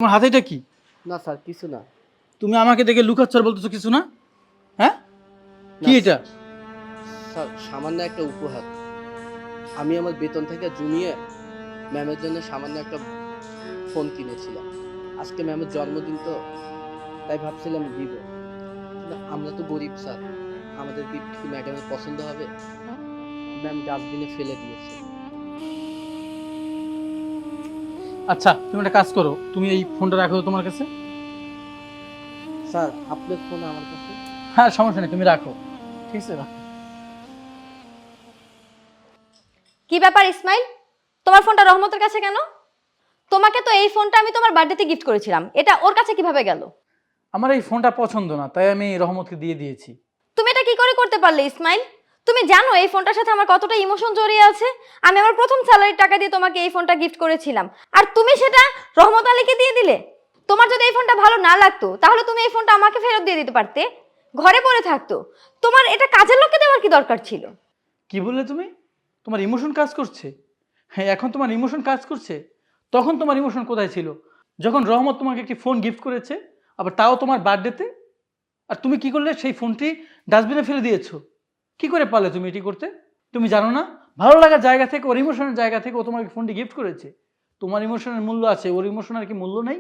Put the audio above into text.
তোমার হাতে এটা কি? না স্যার কিছু না। তুমি আমাকে দেখে লুকাচ্ছ আর বলতেছো কিছু না? হ্যাঁ, কি না এটা? স্যার সামান্য একটা উপহার। আমি আমার বেতন থেকে জমিয়ে ম্যামের জন্য সামান্য একটা ফোন কিনেছিলাম। আজকে ম্যামের জন্মদিন তো, তাই ভাবছিলাম দিব। কিন্তু আমরা তো গরিব স্যার, আমাদের গিফট কি ম্যাডামের পছন্দ হবে? ম্যাম ডাস্টবিনে ফেলে দিয়েছে। আচ্ছা, তুমি একটা কাজ করো, তুমি এই ফোনটা রাখো তো তোমার কাছে। স্যার আপনার ফোন আমার কাছে। হ্যাঁ, সমস্যা নেই, তুমি রাখো। ঠিক আছে, রাখো। কি ব্যাপার ইসমাইল, তোমার ফোনটা রহমতের কাছে কেন? তোমাকে তো এই ফোনটা আমি তোমার বার্থডেতে গিফট করেছিলাম, এটা ওর কাছে কিভাবে গেল? আমার এই ফোনটা পছন্দ না, তাই আমি রহমতকে দিয়ে দিয়েছি। তুমি এটা কি করে করতে পারলে ইসমাইল? তুমি জানো এই ফোনটার সাথে আমার কতটা ইমোশন জড়িয়ে আছে। আমি আমার প্রথম স্যালারির টাকা দিয়ে তোমাকে এই ফোনটা গিফট করেছিলাম, আর তুমি সেটা রহমত আলীকে দিয়ে দিলে। তোমার যদি এই ফোনটা ভালো না লাগতো তাহলে তুমি এই ফোনটা আমাকে ফেরত দিয়ে দিতে পারতে, ঘরে পড়ে থাকতো। তোমার এটা কাজের লোককে দেওয়ার কি দরকার ছিল? কি বললে তুমি? তোমার ইমোশন কাজ করছে? হ্যাঁ, এখন তোমার ইমোশন কাজ করছে? তখন তোমার ইমোশন কোথায় ছিল? যখন রহমত তোমাকে একটি ফোন গিফট করেছে, আবার তাও তোমার বার্থডেতে, আর তুমি কি করলে? সেই ফোনটি ডাস্টবিনে ফেলে দিয়েছো। কি করে পারলে তুমি এটি করতে? তুমি জানো না, ভালো লাগার জায়গা থেকে, ওর ইমোশনের জায়গা থেকে ও তোমাকে ফোনটি গিফট করেছে। তোমার ইমোশনের মূল্য আছে, ওর ইমোশনের কি মূল্য নেই?